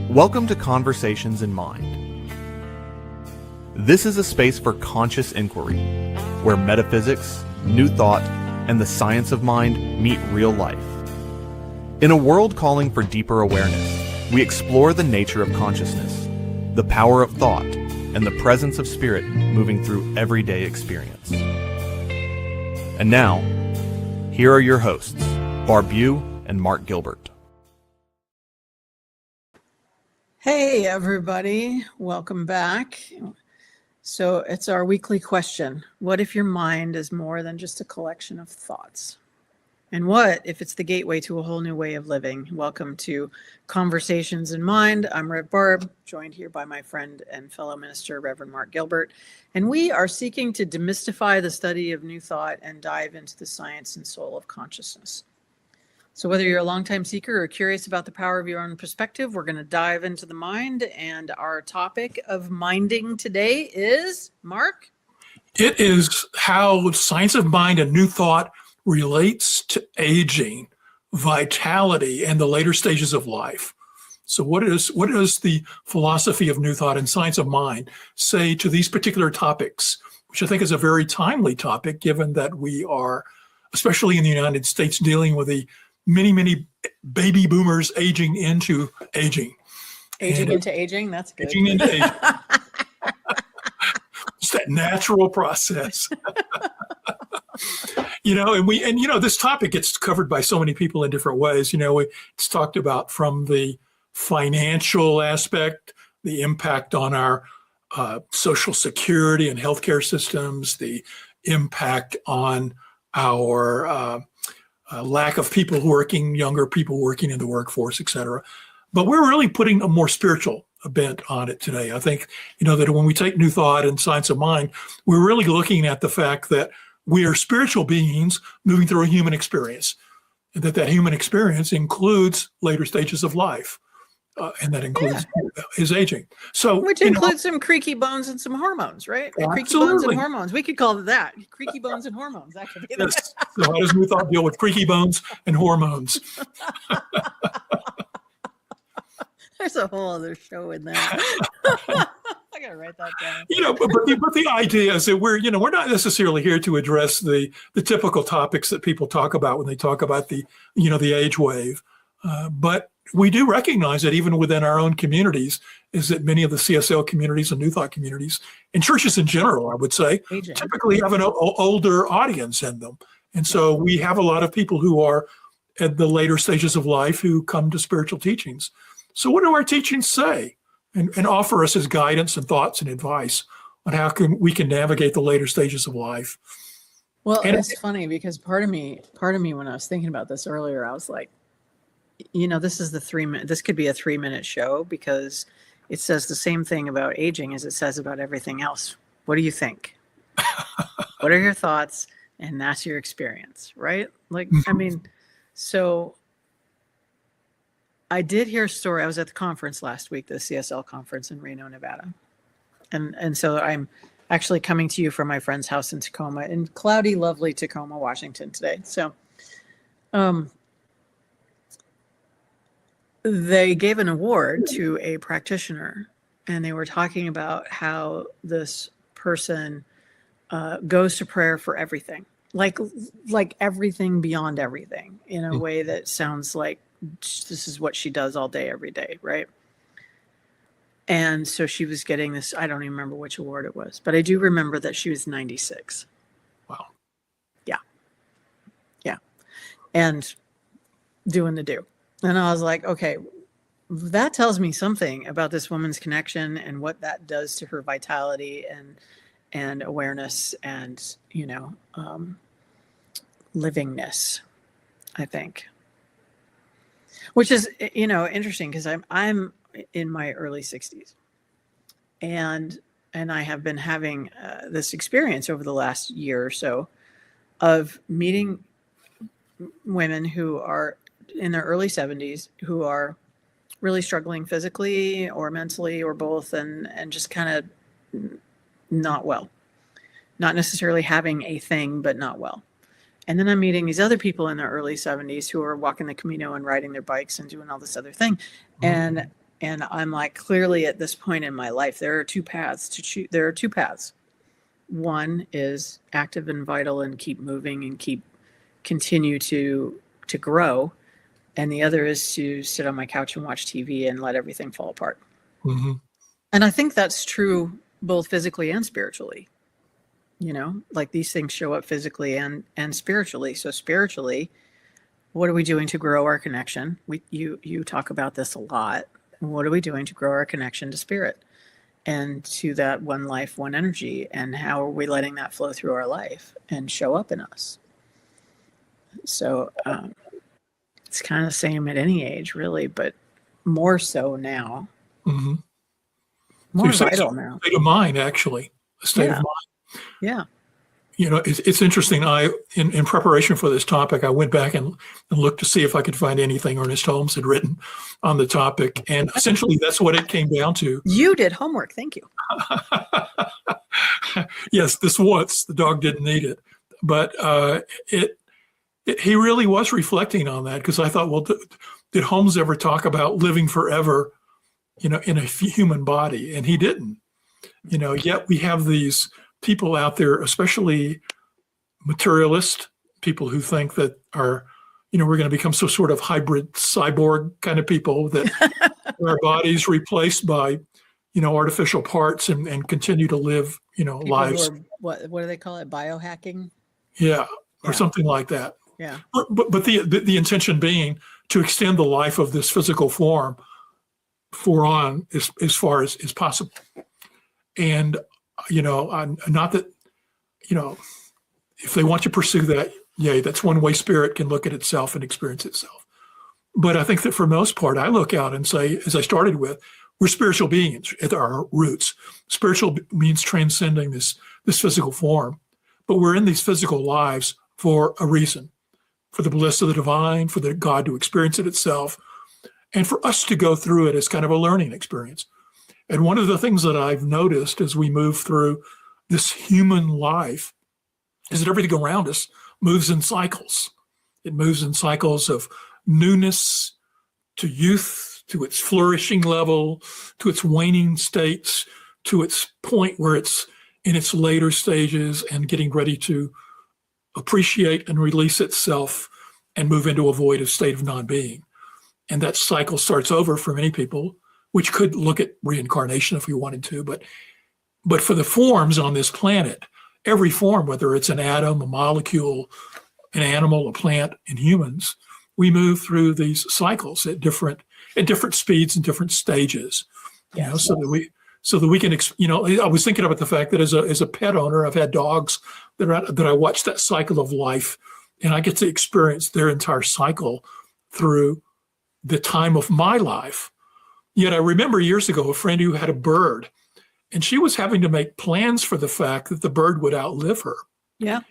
Welcome to Conversations in Mind. This is a space for conscious inquiry, where metaphysics, new thought, and the science of mind meet real life. In a world calling for deeper awareness, we explore the nature of consciousness, the power of thought, and the presence of spirit moving through everyday experience. And now, here are your hosts, Barb Bue and Mark Gilbert. Hey everybody, welcome back. So it's our weekly question. What if your mind is more than just a collection of thoughts? And what if it's the gateway to a whole new way of living? Welcome to Conversations in Mind. I'm Rev Barb, joined here by my friend and fellow minister, Reverend Mark Gilbert. And we are seeking to demystify the study of new thought and dive into the science and soul of consciousness. So whether you're a longtime seeker or curious about the power of your own perspective, we're going to dive into the mind. And our topic of minding today is, Mark? It is how science of mind and new thought relates to aging, vitality, and the later stages of life. So what does the philosophy of new thought and science of mind say to these particular topics, which I think is a very timely topic, given that we are, especially in the United States, dealing with the many baby boomers aging into aging. Into aging, that's good. Aging into aging. It's that natural process. This topic gets covered by so many people in different ways. It's talked about from the financial aspect, the impact on our social security and healthcare systems, the impact on our lack of people working, younger people working in the workforce, et cetera. But we're really putting a more spiritual bent on it today. I think, that when we take new thought and science of mind, we're really looking at the fact that we are spiritual beings moving through a human experience, and that human experience includes later stages of life, and that includes his aging. So, which includes some creaky bones and some hormones, right? Absolutely. Creaky bones and hormones. We could call it that. Creaky bones and hormones. That could be that. Yes. So how does new thought deal with creaky bones and hormones? There's a whole other show in there. I gotta write that down. But the idea is that we're not necessarily here to address the typical topics that people talk about when they talk about the age wave, but we do recognize that even within our own communities, is that many of the CSL communities and New Thought communities, and churches in general, I would say, typically have an older audience in them. And so we have a lot of people who are at the later stages of life who come to spiritual teachings. So what do our teachings say and offer us as guidance and thoughts and advice on how we can navigate the later stages of life? Well, it's funny because part of me when I was thinking about this earlier, I was like, this is this could be a 3-minute show because it says the same thing about aging as it says about everything else. What do you think? What are your thoughts? And that's your experience, right? So I did hear a story. I was at the conference last week, the CSL conference in Reno, Nevada. And so I'm actually coming to you from my friend's house in Tacoma, in cloudy, lovely Tacoma, Washington today. So, they gave an award to a practitioner, and they were talking about how this person goes to prayer for everything, like everything beyond everything, in a way that sounds like this is what she does all day, every day, right? And so she was getting this, I don't even remember which award it was, but I do remember that she was 96. Wow. Yeah. And doing the do. And I was like, okay, that tells me something about this woman's connection and what that does to her vitality and awareness and, livingness, I think. Which is, interesting because I'm in my early 60s. And I have been having this experience over the last year or so of meeting women who are in their early 70s who are really struggling physically or mentally or both, and just kind of not well, not necessarily having a thing, but not well. And then I'm meeting these other people in their early 70s who are walking the Camino and riding their bikes and doing all this other thing. And I'm like, clearly at this point in my life, there are two paths to choose. There are two paths. One is active and vital and keep moving and continue to grow. And the other is to sit on my couch and watch TV and let everything fall apart. Mm-hmm. And I think that's true both physically and spiritually. Like these things show up physically and spiritually. So spiritually, what are we doing to grow our connection? You talk about this a lot. What are we doing to grow our connection to spirit and to that one life, one energy? And how are we letting that flow through our life and show up in us? So it's kind of the same at any age, really, but more so now. Mm-hmm. More vital now. State of mind, actually. A state of mind. Yeah. It's interesting. In preparation for this topic, I went back and looked to see if I could find anything Ernest Holmes had written on the topic. And essentially, that's what it came down to. You did homework. Thank you. Yes, this once. The dog didn't need it. But he really was reflecting on that, because I thought, well, did Holmes ever talk about living forever, in a human body? And he didn't. Yet we have these people out there, especially materialist people, who think that we're going to become some sort of hybrid cyborg kind of people, that our bodies replaced by, artificial parts and continue to live, People lives. what do they call it? Biohacking? Yeah, or something like that. Yeah. But the intention being to extend the life of this physical form on as far as possible. And, not that, if they want to pursue that, yay, that's one way spirit can look at itself and experience itself. But I think that for most part, I look out and say, as I started with, we're spiritual beings at our roots. Spiritual means transcending this physical form. But we're in these physical lives for a reason, for the bliss of the divine, for the God to experience it itself, and for us to go through it as kind of a learning experience. And one of the things that I've noticed as we move through this human life is that everything around us moves in cycles. It moves in cycles of newness to youth, to its flourishing level, to its waning states, to its point where it's in its later stages and getting ready to appreciate and release itself and move into a void of state of non-being. And that cycle starts over for many people, which could look at reincarnation if we wanted to. But for the forms on this planet, every form, whether it's an atom, a molecule, an animal, a plant, and humans, we move through these cycles at different speeds and different stages. Yes. So that we can, I was thinking about the fact that as a pet owner, I've had dogs that I watch that cycle of life, and I get to experience their entire cycle through the time of my life. Yet I remember years ago a friend who had a bird, and she was having to make plans for the fact that the bird would outlive her. Yeah.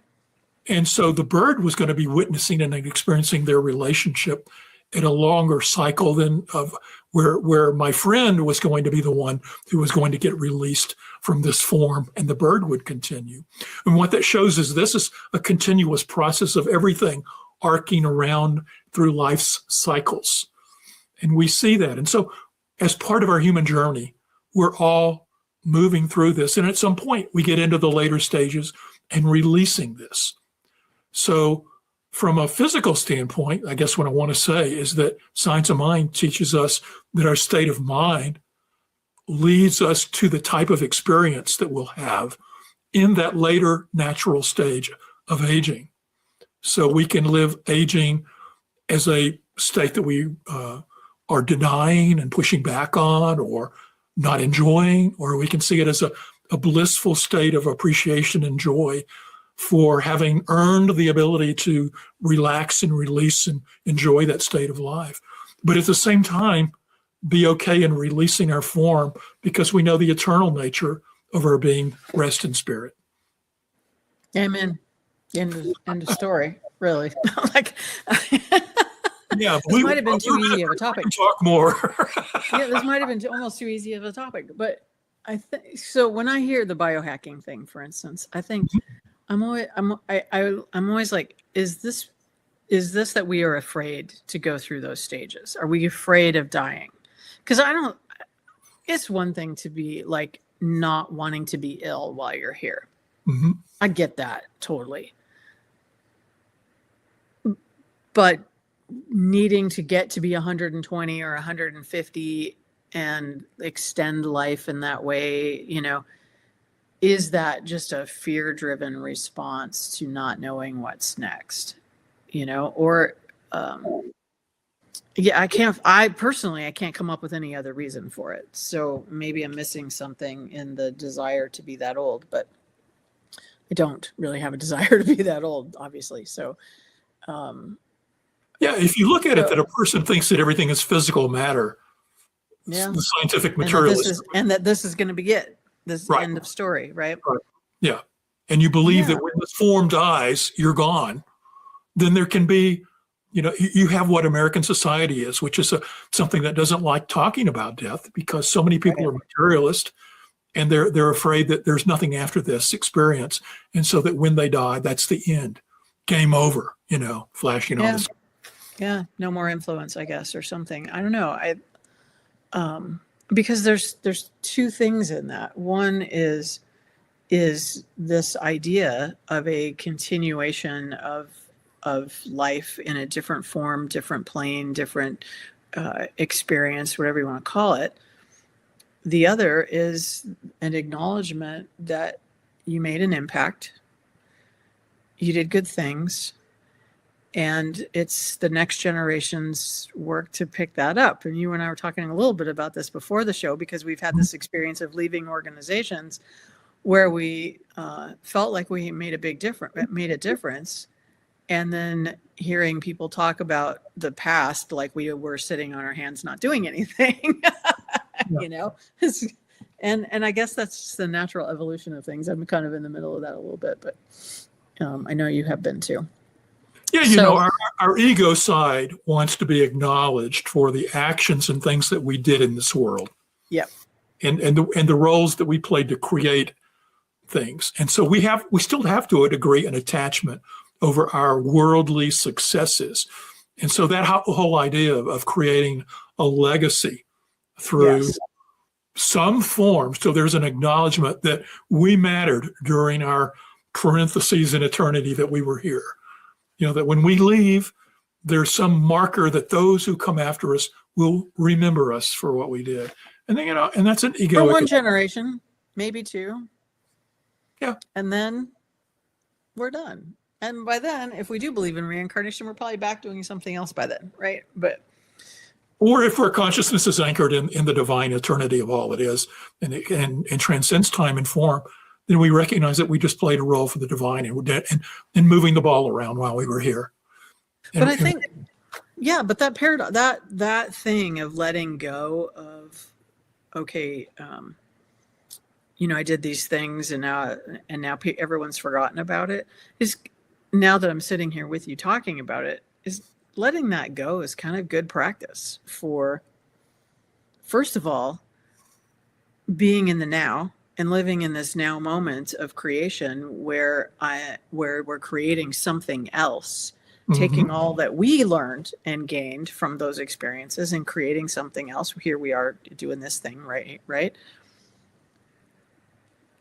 And so the bird was going to be witnessing and experiencing their relationship in a longer cycle than of where my friend was going to be the one who was going to get released from this form, and the bird would continue. And what that shows is this is a continuous process of everything arcing around through life's cycles. And we see that. And so as part of our human journey, we're all moving through this. And at some point, we get into the later stages and releasing this. So from a physical standpoint, I guess what I want to say is that Science of Mind teaches us that our state of mind leads us to the type of experience that we'll have in that later natural stage of aging. So we can live aging as a state that we are denying and pushing back on or not enjoying, or we can see it as a blissful state of appreciation and joy for having earned the ability to relax and release and enjoy that state of life. But at the same time, be okay in releasing our form because we know the eternal nature of our being, rest in spirit. Amen. End of story, really. Like, yeah, this might have been too easy of a topic. Talk more. Yeah, this might have been almost too easy of a topic. But I think so. When I hear the biohacking thing, for instance, I think I'm always like, is this that we are afraid to go through those stages? Are we afraid of dying? Because it's one thing to be like not wanting to be ill while you're here. Mm-hmm. I get that totally. But needing to get to be 120 or 150 and extend life in that way, is that just a fear-driven response to not knowing what's next? Or I personally can't come up with any other reason for it. So maybe I'm missing something in the desire to be that old, but I don't really have a desire to be that old, obviously. So, yeah, if you look at it, that a person thinks that everything is physical matter, yeah, the scientific and materialist, that this is going to be it. This right. End of story, right? Yeah, and you believe that when this form dies, you're gone. Then there can be, you have what American society is, which is something that doesn't like talking about death because so many people are materialist, and they're afraid that there's nothing after this experience, and so that when they die, that's the end, game over. Flashing on this. Yeah, no more influence, I guess, or something. I don't know. Because there's two things in that. One is this idea of a continuation of life in a different form, different plane, different experience, whatever you want to call it. The other is an acknowledgement that you made an impact, you did good things, and it's the next generation's work to pick that up. And you and I were talking a little bit about this before the show, because we've had this experience of leaving organizations where we felt like we made a difference. And then hearing people talk about the past, like we were sitting on our hands, not doing anything, and I guess that's just the natural evolution of things. I'm kind of in the middle of that a little bit, but I know you have been too. Yeah, our ego side wants to be acknowledged for the actions and things that we did in this world. Yeah. And the roles that we played to create things. And so we still have to a degree an attachment over our worldly successes. And so that whole idea of creating a legacy through some form. So there's an acknowledgement that we mattered during our parentheses in eternity that we were here. That when we leave, there's some marker that those who come after us will remember us for what we did. And then, and that's an egoic. For one generation, maybe two. Yeah. And then we're done. And by then, if we do believe in reincarnation, we're probably back doing something else by then, right? Or if our consciousness is anchored in the divine eternity of all it is, and transcends time and form, then we recognize that we just played a role for the divine and moving the ball around while we were here. But I think, but that paradox, that thing of letting go of, okay, I did these things and now everyone's forgotten about it, is, now that I'm sitting here with you talking about it, is letting that go is kind of good practice for, first of all, being in the now and living in this now moment of creation where we're creating something else, taking all that we learned and gained from those experiences and creating something else. Here we are doing this thing, right?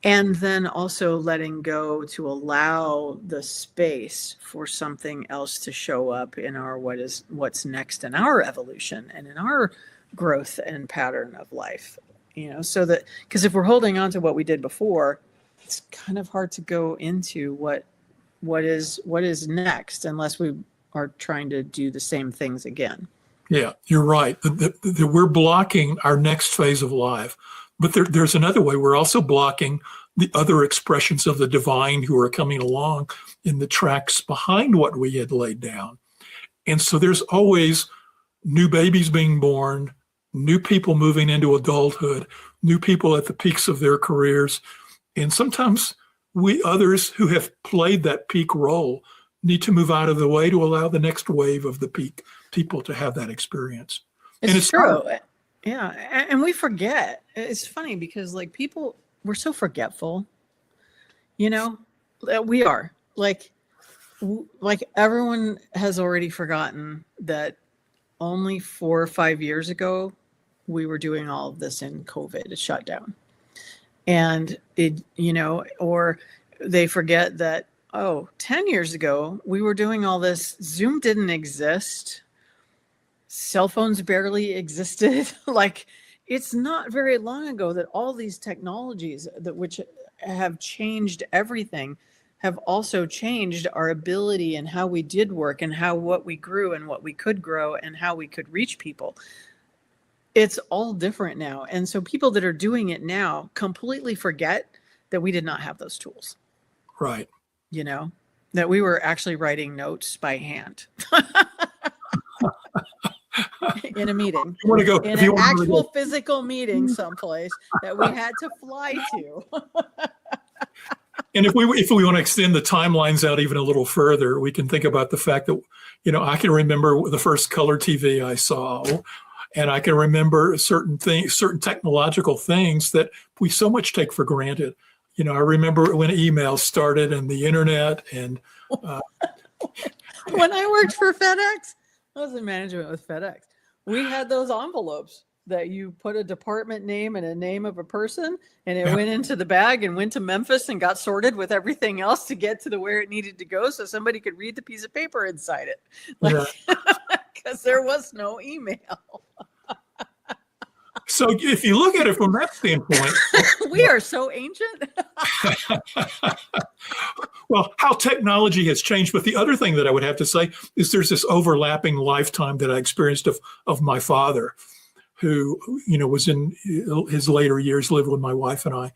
And then also letting go to allow the space for something else to show up in our what's next in our evolution and in our growth and pattern of life. So that, because if we're holding on to what we did before, it's kind of hard to go into what is next unless we are trying to do the same things again. Yeah, you're right. We're blocking our next phase of life. But there's another way. We're also blocking the other expressions of the divine who are coming along in the tracks behind what we had laid down. And so there's always new babies being born, new people moving into adulthood, new people at the peaks of their careers. And sometimes we others who have played that peak role need to move out of the way to allow the next wave of the peak people to have that experience. It's true. Hard. Yeah. And we forget. It's funny because we're so forgetful, we are. Like, like everyone has already forgotten that only 4 or 5 years ago, we were doing all of this in COVID, a shutdown. And or they forget that, 10 years ago, we were doing all this. Zoom didn't exist. Cell phones barely existed. Like, it's not very long ago that all these technologies which have changed everything have also changed our ability and how we did work and what we grew and what we could grow and how we could reach people. It's all different now. And so people that are doing it now completely forget that we did not have those tools. Right. That we were actually writing notes by hand in a meeting, in an actual physical meeting someplace that we had to fly to. And if we want to extend the timelines out even a little further, we can think about the fact that, I can remember the first color TV I saw, and I can remember certain technological things that we so much take for granted. I remember when email started and the internet, and when I worked for FedEx, I was in management with FedEx. We had those envelopes that you put a department name and a name of a person, and it went into the bag and went to Memphis and got sorted with everything else to get to where it needed to go, so somebody could read the piece of paper inside it. Because there was no email. So if you look at it from that standpoint, we are so ancient. Well, how technology has changed. But the other thing that I would have to say is there's this overlapping lifetime that I experienced of my father, who, was in his later years, lived with my wife and I.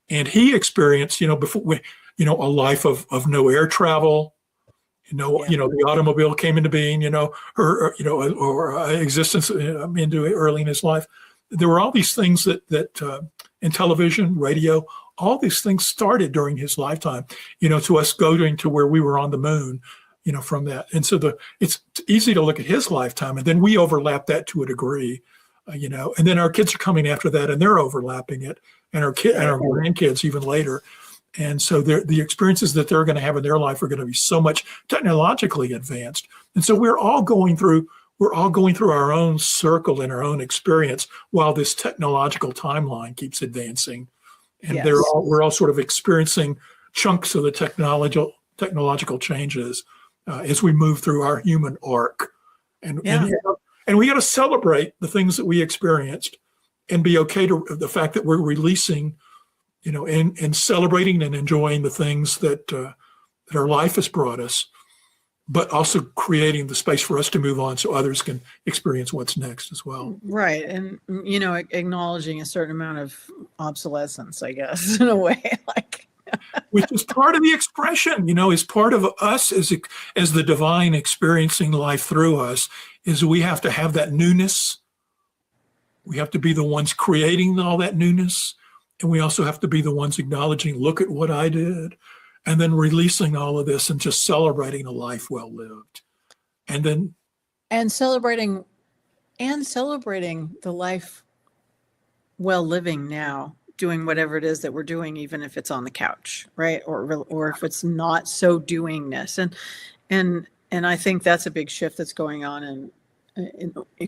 And he experienced, before, a life of no air travel. The automobile came into being, or existence into early in his life. There were all these things that in television, radio, all these things started during his lifetime, to us going to where we were on the moon, from that. And so it's easy to look at his lifetime, and then we overlap that to a degree, and then our kids are coming after that and they're overlapping it, and our grandkids even later. And so the experiences that they're going to have in their life are going to be so much technologically advanced. And so we're all going through our own circle and our own experience while this technological timeline keeps advancing. And Yes. we're all sort of experiencing chunks of the technological changes as we move through our human arc. And we got to celebrate the things that we experienced and be okay to the fact that we're releasing, and celebrating and enjoying the things that our life has brought us, but also creating the space for us to move on so others can experience what's next as well. Right. And, acknowledging a certain amount of obsolescence, I guess, in a way, Which is part of the expression, is part of us as the divine experiencing life through us, is we have to have that newness. We have to be the ones creating all that newness. And we also have to be the ones acknowledging, look at what I did. And then releasing all of this and just celebrating a life well lived. And celebrating the life well living now, doing whatever it is that we're doing, even if it's on the couch, right? Or if it's not so doingness. And I think that's a big shift that's going on in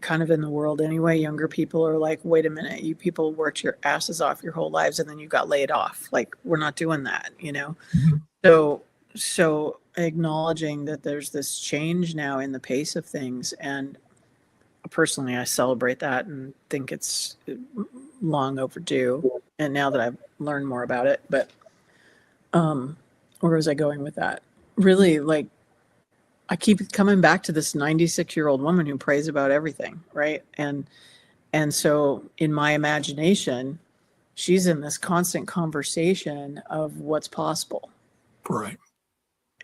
kind of in the world anyway. Younger people are like, wait a minute, you people worked your asses off your whole lives and then you got laid off. Like, we're not doing that, Mm-hmm. So acknowledging that there's this change now in the pace of things. And personally, I celebrate that and think it's long overdue. And now that I've learned more about it, but where was I going with that? Really, I keep coming back to this 96-year-old woman who prays about everything, right? And so in my imagination, she's in this constant conversation of what's possible. right.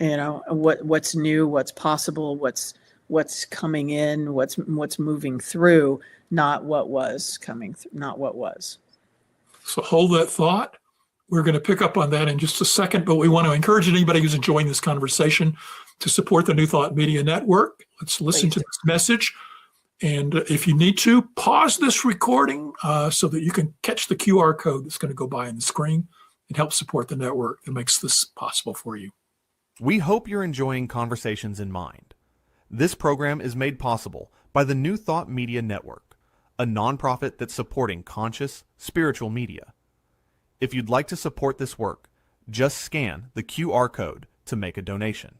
What's new, what's possible, what's coming in, what's moving through, not what was coming through, not what was. So hold that thought. We're going to pick up on that in just a second, but we want to encourage anybody who's enjoying this conversation to support the New Thought Media Network. Let's listen to this message. And if you need to, pause this recording so that you can catch the QR code that's going to go by on the screen. It helps support the network that makes this possible for you. We hope you're enjoying Conversations in Mind. This program is made possible by the New Thought Media Network, a nonprofit that's supporting conscious, spiritual media. If you'd like to support this work, just scan the QR code to make a donation.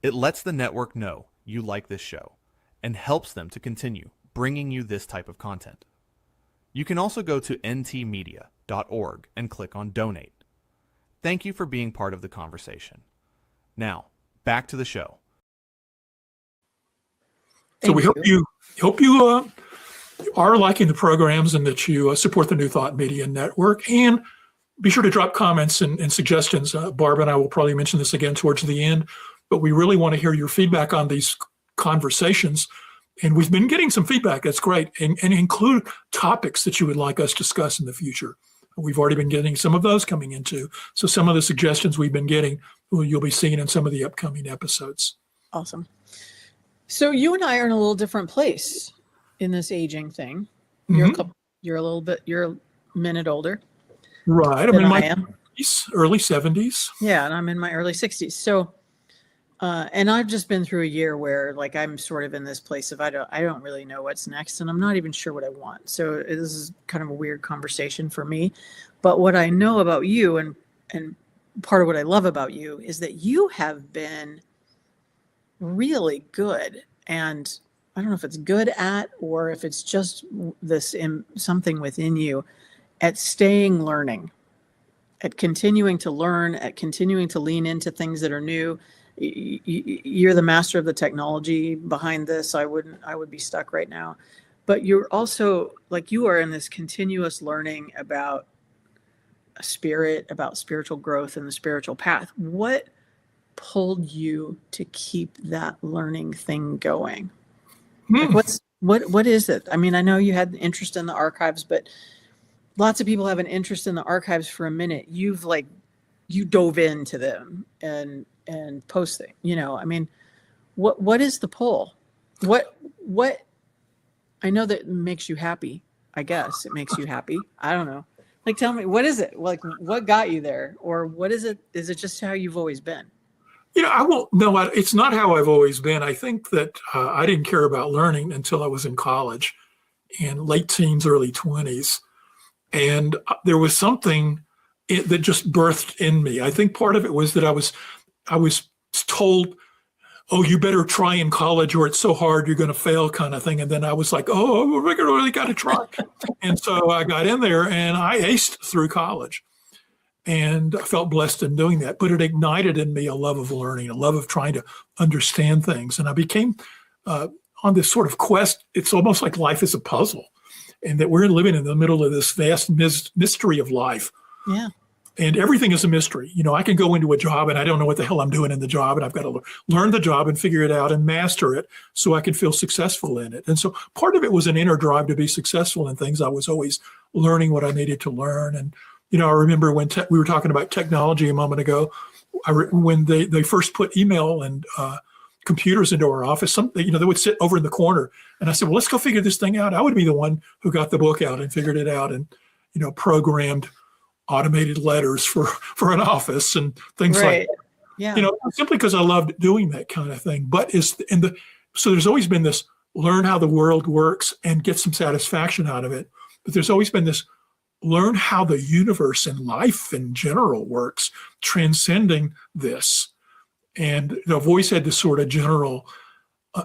It lets the network know you like this show and helps them to continue bringing you this type of content. You can also go to ntmedia.org and click on Donate. Thank you for being part of the conversation. Now, back to the show. So we hope you are liking the programs and that you support the New Thought Media Network. And be sure to drop comments and suggestions. Barb and I will probably mention this again towards the end, but we really want to hear your feedback on these conversations. And we've been getting some feedback. That's great. And include topics that you would like us to discuss in the future. We've already been getting some of those coming into. So some of the suggestions we've been getting, you'll be seeing in some of the upcoming episodes. Awesome. So you and I are in a little different place in this aging thing. You're a minute older. Right. I'm in my early 70s. Yeah, and I'm in my early 60s. So, and I've just been through a year where like I'm sort of in this place of I don't really know what's next, and I'm not even sure what I want. So this is kind of a weird conversation for me. But what I know about you and part of what I love about you is that you have been really good, and I don't know if it's good at or if it's just this something within you at staying learning, at continuing to learn, at continuing to lean into things that are new. You're the master of the technology behind this. I would be stuck right now. But you're also like, you are in this continuous learning about a spirit, about spiritual growth and the spiritual path. What pulled you to keep that learning thing going? Like what is it? I mean, I know you had interest in the archives, but lots of people have an interest in the archives for a minute. You dove into them and posting, I mean, what is the pull? What I know that makes you happy. I guess it makes you happy. I don't know. Like, tell me, what is it? Like, what got you there? Or what is it? Is it just how you've always been? It's not how I've always been. I think that I didn't care about learning until I was in college in late teens, early 20s. And there was something that just birthed in me. I think part of it was that I was told, oh, you better try in college or it's so hard you're going to fail kind of thing. And then I was like, oh, I really got to try. And so I got in there and I aced through college. And I felt blessed in doing that. But it ignited in me a love of learning, a love of trying to understand things. And I became on this sort of quest. It's almost like life is a puzzle, and that we're living in the middle of this vast mystery of life. Yeah. And everything is a mystery. I can go into a job and I don't know what the hell I'm doing in the job, and I've got to learn the job and figure it out and master it so I can feel successful in it. And so part of it was an inner drive to be successful in things. I was always learning what I needed to learn. And, I remember when we were talking about technology a moment ago, when they first put email and computers into our office, they would sit over in the corner. And I said, well, let's go figure this thing out. I would be the one who got the book out and figured it out and, programmed automated letters for an office and things like that. Yeah. Simply because I loved doing that kind of thing. But so there's always been this learn how the world works and get some satisfaction out of it. But there's always been this learn how the universe and life in general works, transcending this. And I've always had this sort of general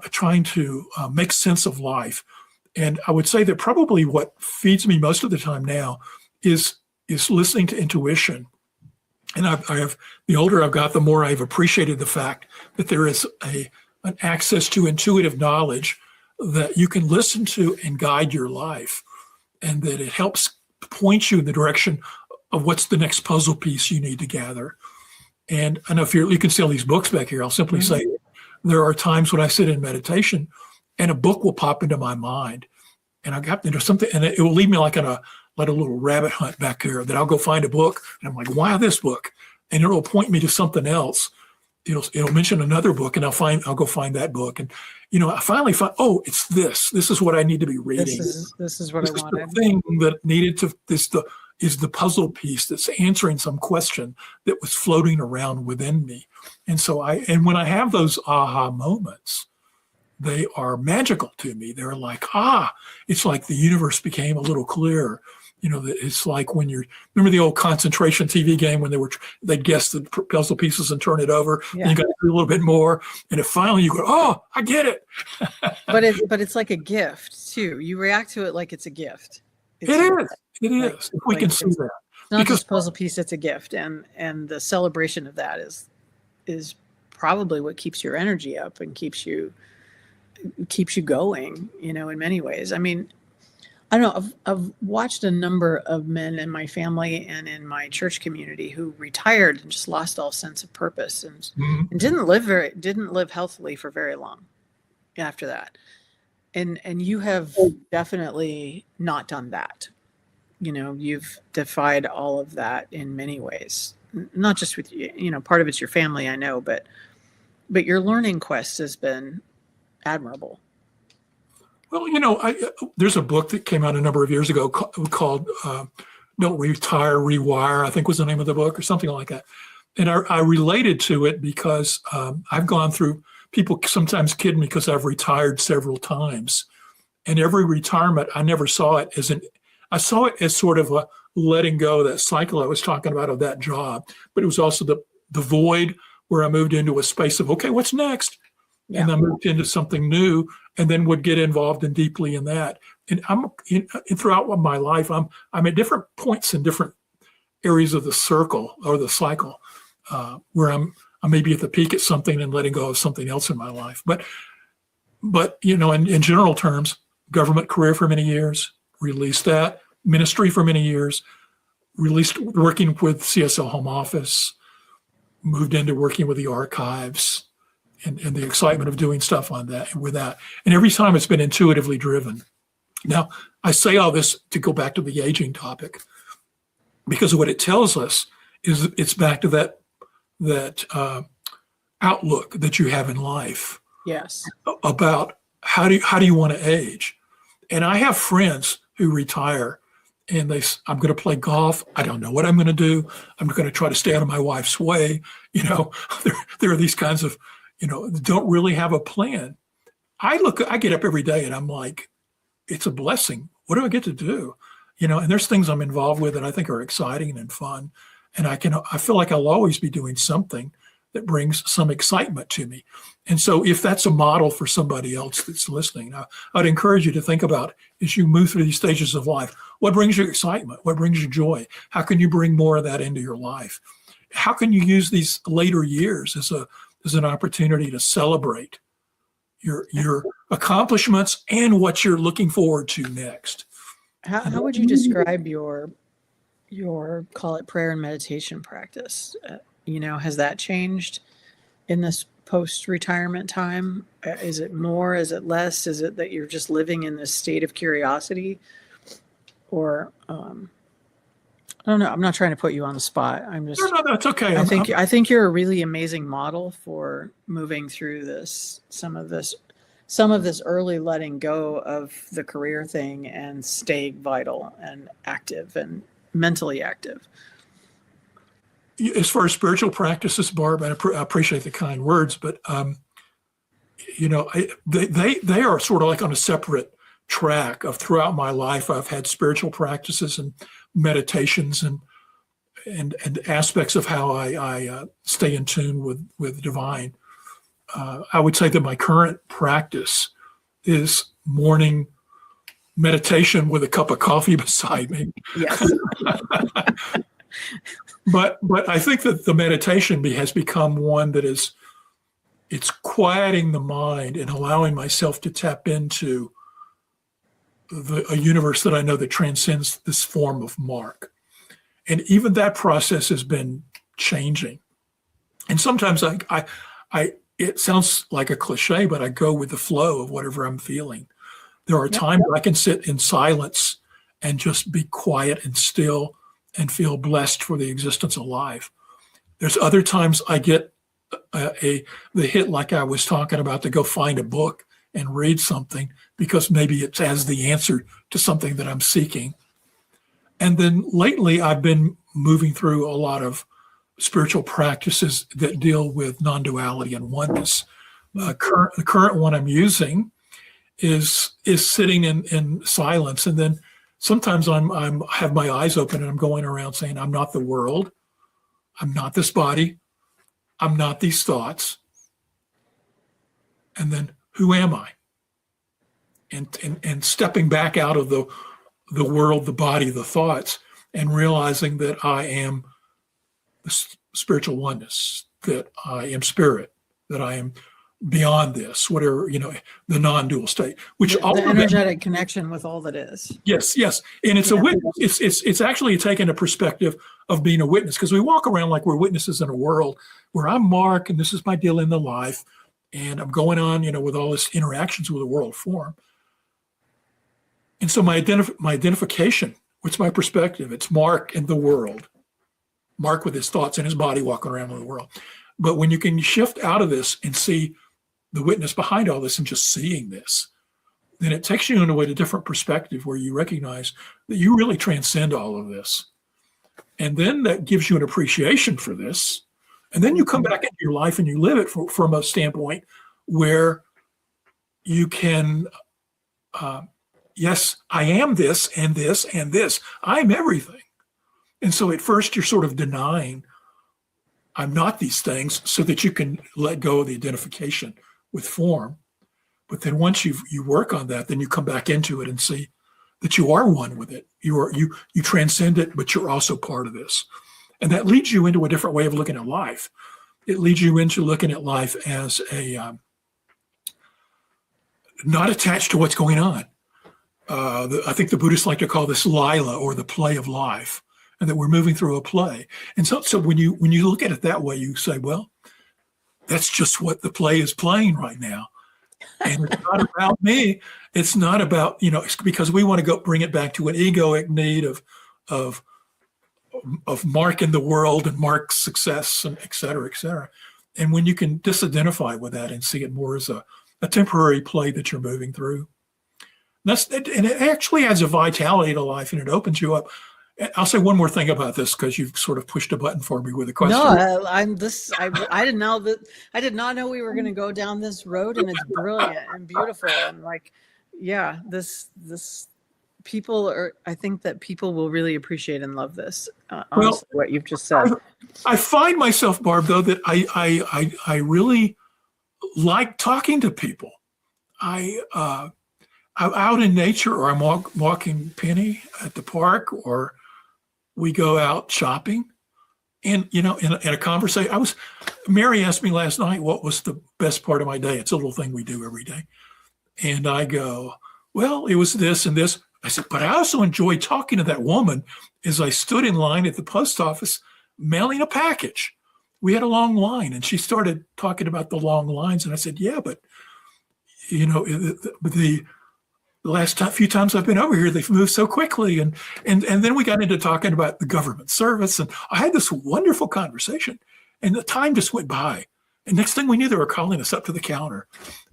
trying to make sense of life. And I would say that probably what feeds me most of the time now is listening to intuition. And I have, the older I've got, the more I've appreciated the fact that there is an access to intuitive knowledge that you can listen to and guide your life, and that it helps point you in the direction of what's the next puzzle piece you need to gather. And I know if you can see all these books back here, I'll simply say there are times when I sit in meditation and a book will pop into my mind, and I got into something, and it will leave me like a little rabbit hunt back there, that I'll go find a book and I'm like, why this book? And it'll point me to something else. It'll mention another book, and I'll go find that book. And, I finally find, oh, it's this. This is what I need to be reading. This is what I wanted. The thing that needed to, the is the puzzle piece that's answering some question that was floating around within me. And so when I have those aha moments, they are magical to me. They're like, it's like the universe became a little clearer. It's like when remember the old concentration TV game when they'd guess the puzzle pieces and turn it over. Yeah. And you got to do a little bit more. And if finally you go, I get it. But it's like a gift too. You react to it like it's a gift. It is. If we can see that. It's not just a puzzle piece, it's a gift. And the celebration of that is probably what keeps your energy up and keeps you going, in many ways. I mean, I don't know, I've watched a number of men in my family and in my church community who retired and just lost all sense of purpose and didn't live healthily for very long after that. And you have definitely not done that. You've defied all of that in many ways, not just with, part of it's your family, I know, but your learning quest has been admirable. Well, there's a book that came out a number of years ago called Don't Retire, Rewire, I think was the name of the book or something like that. And I related to it because I've gone through, people sometimes kid me because I've retired several times. And every retirement, I never saw it I saw it as sort of a letting go, that cycle I was talking about of that job. But it was also the void where I moved into a space of, okay, what's next? Yeah. And I moved into something new and then would get involved and deeply in that. And throughout my life, I'm at different points in different areas of the circle or the cycle where I may be at the peak at something and letting go of something else in my life. But in general terms, government career for many years, released that. Ministry for many years, released working with CSL Home Office, moved into working with the archives and the excitement of doing stuff on that with that. And every time it's been intuitively driven. Now, I say all this to go back to the aging topic because what it tells us is it's back to that outlook that you have in life. Yes. About how do you want to age? And I have friends who retire and I'm going to play golf. I don't know what I'm going to do. I'm going to try to stay out of my wife's way. There are these kinds of, don't really have a plan. I get up every day and I'm like, it's a blessing. What do I get to do? And there's things I'm involved with that I think are exciting and fun. And I feel like I'll always be doing something that brings some excitement to me. And so if that's a model for somebody else that's listening, I'd encourage you to think about, as you move through these stages of life, what brings you excitement? What brings you joy? How can you bring more of that into your life? How can you use these later years as an opportunity to celebrate your accomplishments and what you're looking forward to next? How would you describe your call it prayer and meditation practice? Has that changed in this post-retirement time? Is it more? Is it less? Is it that you're just living in this state of curiosity? Or I don't know. I'm not trying to put you on the spot. I'm just. No, that's okay. I think you're a really amazing model for moving through some of this early letting go of the career thing and staying vital and active and mentally active. As far as spiritual practices, Barb, I appreciate the kind words, but they are sort of like on a separate track of throughout my life. I've had spiritual practices and meditations and aspects of how I stay in tune with divine. I would say that my current practice is morning meditation with a cup of coffee beside me. Yes. But I think that the meditation has become one that it's quieting the mind and allowing myself to tap into a universe that I know that transcends this form of mark. And even that process has been changing. And sometimes it sounds like a cliche, but I go with the flow of whatever I'm feeling. There are times I can sit in silence and just be quiet and still and feel blessed for the existence of life. There's other times I get the hit like I was talking about to go find a book and read something because maybe it has the answer to something that I'm seeking. And then lately, I've been moving through a lot of spiritual practices that deal with non-duality and oneness. The current one I'm using is sitting in silence, and then sometimes I'm have my eyes open and I'm going around saying, I'm not the world, I'm not this body, I'm not these thoughts, and then who am I? And stepping back out of the world, the body, the thoughts, and realizing that I am the spiritual oneness, that I am spirit, that I am beyond this, whatever, the non-dual state, which The energetic connection with all that is. Yes. And it's a witness. It's actually taking a perspective of being a witness, because we walk around like we're witnesses in a world where I'm Mark and this is my deal in the life. And I'm going on, with all this interactions with the world form. And so my identification, what's my perspective? It's Mark and the world. Mark with his thoughts and his body walking around with the world. But when you can shift out of this and see the witness behind all this and just seeing this, then it takes you in a way to a different perspective where you recognize that you really transcend all of this. And then that gives you an appreciation for this. And then you come back into your life and you live it from a standpoint where you can, yes, I am this and this and this. I'm everything. And so at first you're sort of denying I'm not these things so that you can let go of the identification with form. But then once you work on that, then you come back into it and see that you are one with it. You transcend it, but you're also part of this. And that leads you into a different way of looking at life. It leads you into looking at life as not attached to what's going on. I think the Buddhists like to call this lila, or the play of life, and that we're moving through a play. And so when you look at it that way, you say, well, that's just what the play is playing right now. And it's not about me. It's not about, because we want to go bring it back to an egoic need of Mark in the world and Mark's success and et cetera, et cetera. And when you can disidentify with that and see it more as a temporary play that you're moving through, and it actually adds a vitality to life, and it opens you up. I'll say one more thing about this, because you've sort of pushed a button for me with a question. No, I didn't know that. I did not know we were going to go down this road, and it's brilliant and beautiful. And this people are. I think that people will really appreciate and love this. Honestly, what you've just said. I find myself, Barb, though, that I really like talking to people. I'm out in nature, or I'm walking Penny at the park, or we go out shopping. And, in a conversation, Mary asked me last night, what was the best part of my day? It's a little thing we do every day. And I go, well, it was this and this. I said, but I also enjoyed talking to that woman as I stood in line at the post office mailing a package. We had a long line, and she started talking about the long lines. And I said, yeah, but, the last few times I've been over here, they've moved so quickly. And then we got into talking about the government service. And I had this wonderful conversation, and the time just went by. And next thing we knew, they were calling us up to the counter.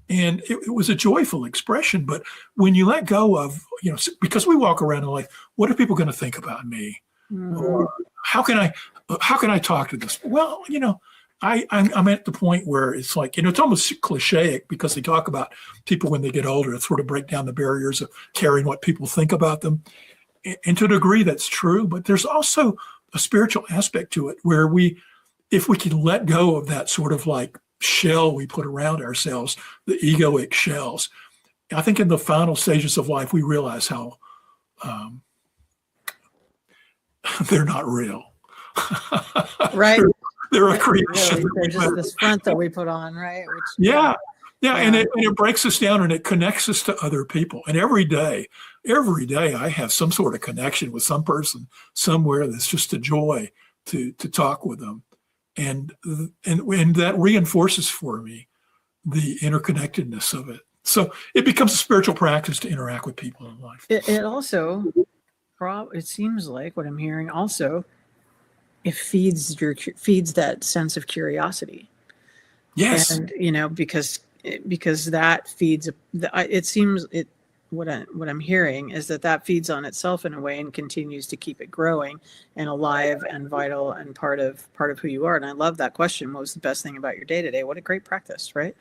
And it was a joyful expression. But when you let go of, because we walk around and like, what are people going to think about me? Mm-hmm. Or how can I talk to this? Well, I'm at the point where it's like, it's almost cliche, because they talk about people when they get older, to sort of break down the barriers of caring what people think about them. And to a degree, that's true. But there's also a spiritual aspect to it where if we can let go of that sort of like shell we put around ourselves, the egoic shells, I think in the final stages of life, we realize how they're not real. Right. They're a creation. Really, they're just this front that we put on, right? Yeah. And it breaks us down, and it connects us to other people. And every day I have some sort of connection with some person somewhere that's just a joy to talk with them. And that reinforces for me the interconnectedness of it. So it becomes a spiritual practice to interact with people in life. It also, it seems like what I'm hearing also, it feeds that sense of curiosity. Yes. And, because that feeds, it seems what I'm hearing is that feeds on itself in a way and continues to keep it growing and alive and vital and part of who you are. And I love that question. What was the best thing about your day today? What a great practice, right?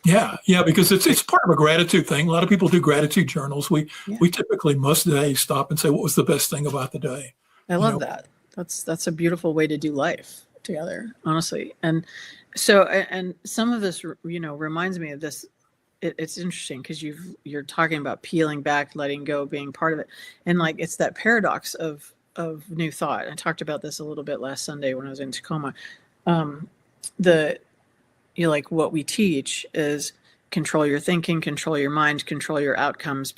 Yeah, because it's part of a gratitude thing. A lot of people do gratitude journals. We typically most days stop and say, what was the best thing about the day? I love that. That's a beautiful way to do life together, honestly. And so, and some of this, reminds me of this. It's interesting because you're talking about peeling back, letting go, being part of it. And like, it's that paradox of new thought. I talked about this a little bit last Sunday when I was in Tacoma. What we teach is control your thinking, control your mind, control your outcomes,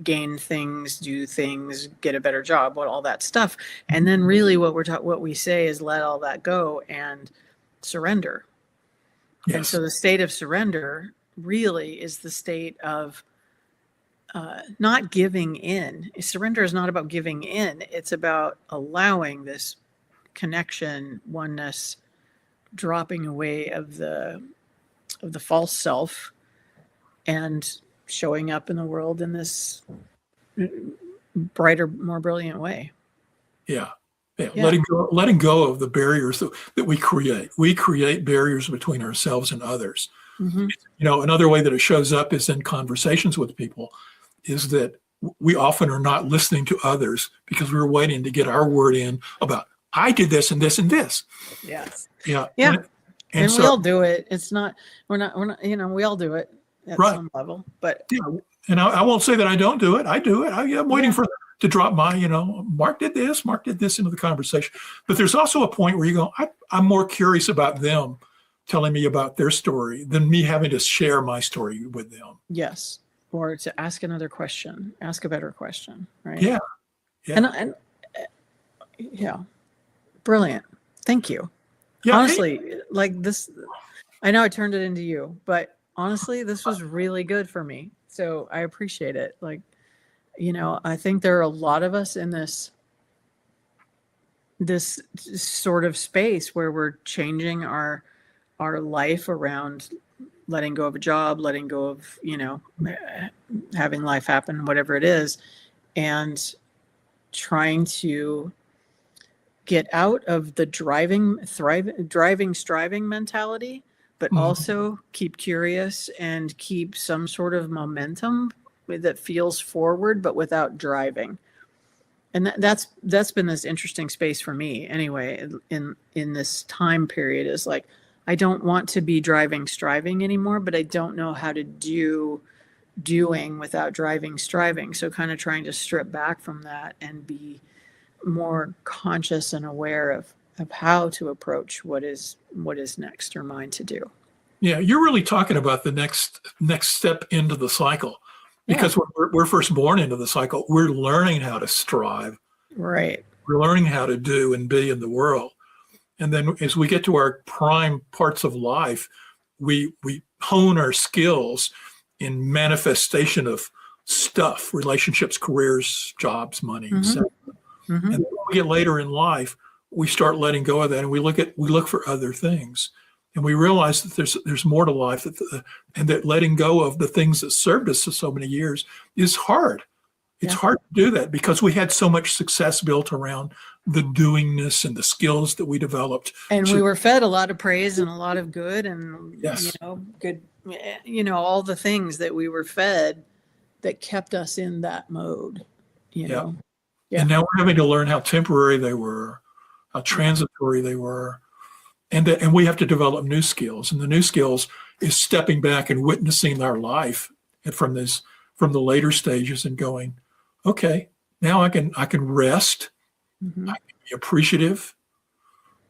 gain things, do things, get a better job, all that stuff. And then really what we say is let all that go and surrender. Yes. And so the state of surrender really is the state of not giving in. Surrender is not about giving in. It's about allowing this connection, oneness, dropping away of the false self and showing up in the world in this brighter, more brilliant way. Yeah. Letting go of the barriers that we create. We create barriers between ourselves and others. Mm-hmm. Another way that it shows up is in conversations with people, is that we often are not listening to others because we're waiting to get our word in about, I did this and this and this. Yes. Yeah. Yeah. And so, we all do it. It's not, we're not, we all do it at some level, but. Yeah. And I won't say that I don't do it. I do it. I'm waiting to drop my, Mark did this into the conversation. But there's also a point where you go, I'm more curious about them telling me about their story than me having to share my story with them. Yes. Or to ask another question, ask a better question. Right. Yeah. And yeah. Brilliant. Thank you. Yeah, honestly, like this, I know I turned it into you, but honestly, this was really good for me. So I appreciate it. Like, I think there are a lot of us in this sort of space where we're changing our life around letting go of a job, letting go of, having life happen, whatever it is, and trying to get out of the driving, striving mentality, but also keep curious and keep some sort of momentum that feels forward, but without driving. And that's been this interesting space for me anyway, in this time period, is like, I don't want to be driving, striving anymore, but I don't know how to doing without driving, striving. So kind of trying to strip back from that and be more conscious and aware of how to approach what is next or mine to do. Yeah, you're really talking about the next step into the cycle, because when we're first born into the cycle, we're learning how to strive. Right. We're learning how to do and be in the world. And then as we get to our prime parts of life, we hone our skills in manifestation of stuff, relationships, careers, jobs, money, etc. Mm-hmm. And then when we get later in life, we start letting go of that, and we look for other things, and we realize that there's more to life, and that letting go of the things that served us for so many years is hard. It's hard to do that because we had so much success built around the doingness and the skills that we developed, and we were fed a lot of praise and a lot of good, and good, all the things that we were fed that kept us in that mode. Yeah. And now we're having to learn how temporary they were, how transitory they were, and we have to develop new skills. And the new skills is stepping back and witnessing our life from the later stages and going, okay, now I can rest, I can be appreciative,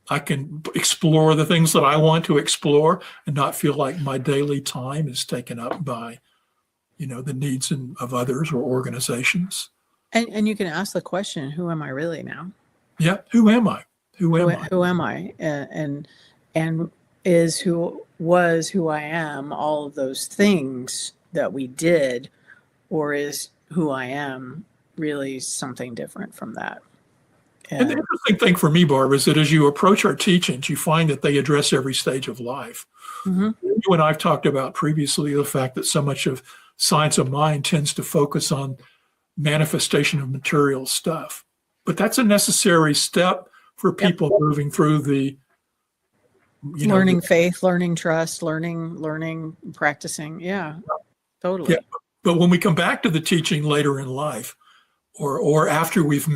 I can explore the things that I want to explore and not feel like my daily time is taken up by, the needs of others or organizations. And you can ask the question, who am I really now? Yeah. Who am I? Who am I? And is who I am all of those things that we did, or is who I am really something different from that? And the interesting thing for me, Barb, is that as you approach our teachings, you find that they address every stage of life. Mm-hmm. You and I've talked about previously the fact that so much of science of mind tends to focus on manifestation of material stuff. But that's a necessary step for people moving through the, learning faith, learning trust, learning, practicing. Yeah, totally. Yeah, but when we come back to the teaching later in life, or after we've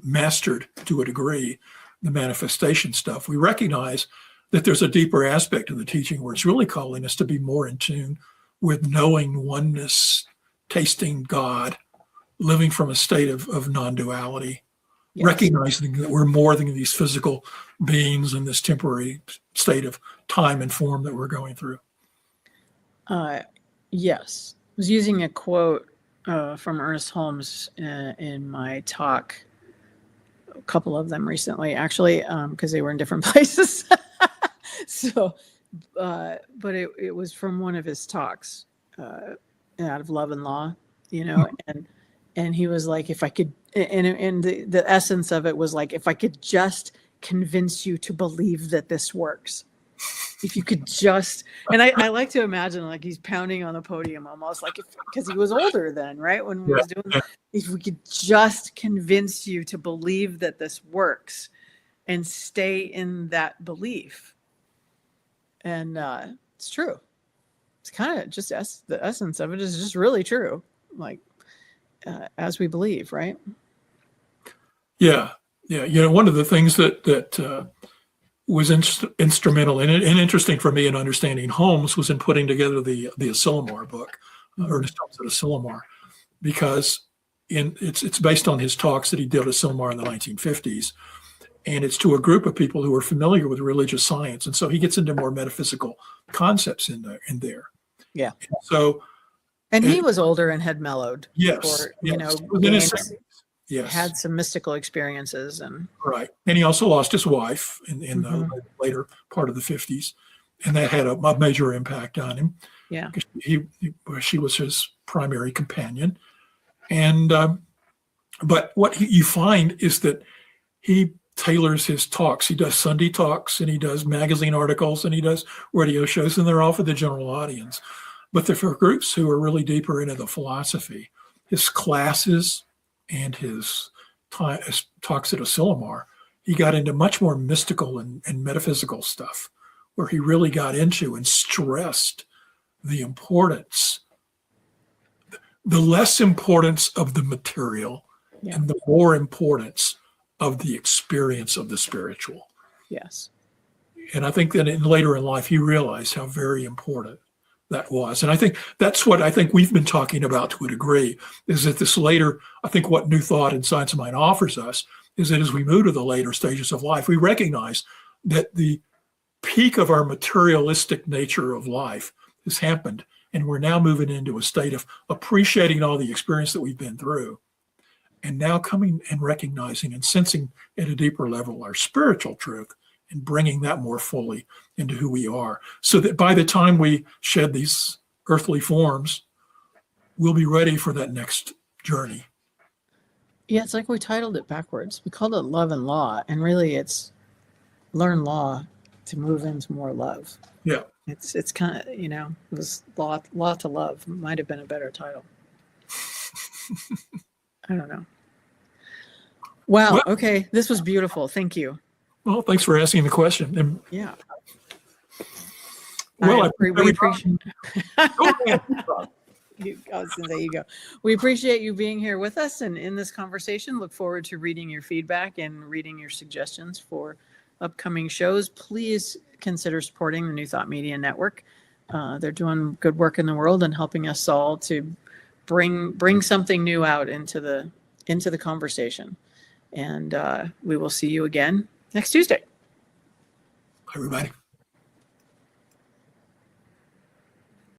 mastered to a degree the manifestation stuff, we recognize that there's a deeper aspect of the teaching where it's really calling us to be more in tune with knowing oneness, tasting God, living from a state of non-duality, recognizing that we're more than these physical beings in this temporary state of time and form that we're going through. Yes. I was using a quote from Ernest Holmes in my talk, a couple of them recently, actually, because they were in different places. So, but it was from one of his talks out of Love and Law, and he was like, if I could, and the essence of it was like, if I could just convince you to believe that this works. If you could just, and I like to imagine like he's pounding on the podium almost like, because he was older then, right? When he was doing, if we could just convince you to believe that this works and stay in that belief. And it's true. It's kind of just the essence of it is just really true. Like, as we believe, right? Yeah. One of the things that was instrumental and interesting for me in understanding Holmes was in putting together the Asilomar book, Ernest Holmes at Asilomar, because it's based on his talks that he did at Asilomar in the 1950s, and it's to a group of people who are familiar with religious science, and so he gets into more metaphysical concepts in there. Yeah. And he was older and had mellowed. Yes. Had some mystical experiences and he also lost his wife in the later part of the 50s, and that had a major impact on him. Yeah, she was his primary companion, and but what you find is that he tailors his talks. He does Sunday talks, and he does magazine articles, and he does radio shows, and they're all for the general audience. But they're for groups who are really deeper into the philosophy. His classes and his talks at Asilomar, he got into much more mystical and metaphysical stuff, where he really got into and stressed the importance, the less importance of the material and the more importance of the experience of the spiritual. Yes. And I think that later in life, he realized how very important that was. And I think that's what I think we've been talking about to a degree, is that this later, I think what New Thought and Science of Mind offers us is that as we move to the later stages of life, we recognize that the peak of our materialistic nature of life has happened. And we're now moving into a state of appreciating all the experience that we've been through. And now coming and recognizing and sensing at a deeper level our spiritual truth and bringing that more fully into who we are, so that by the time we shed these earthly forms, we'll be ready for that next journey. Yeah, it's like we titled it backwards. We called it Love and Law, and really it's learn law to move into more love. Yeah. It's kind of, it was law to love. Might have been a better title. I don't know. Wow. Well, okay. This was beautiful. Thank you. Well, thanks for asking the question. And yeah. Well, we appreciate. I was going to say, you go. We appreciate you being here with us and in this conversation. Look forward to reading your feedback and reading your suggestions for upcoming shows. Please consider supporting the New Thought Media Network. They're doing good work in the world and helping us all to bring something new out into the conversation. And we will see you again next Tuesday. Everybody.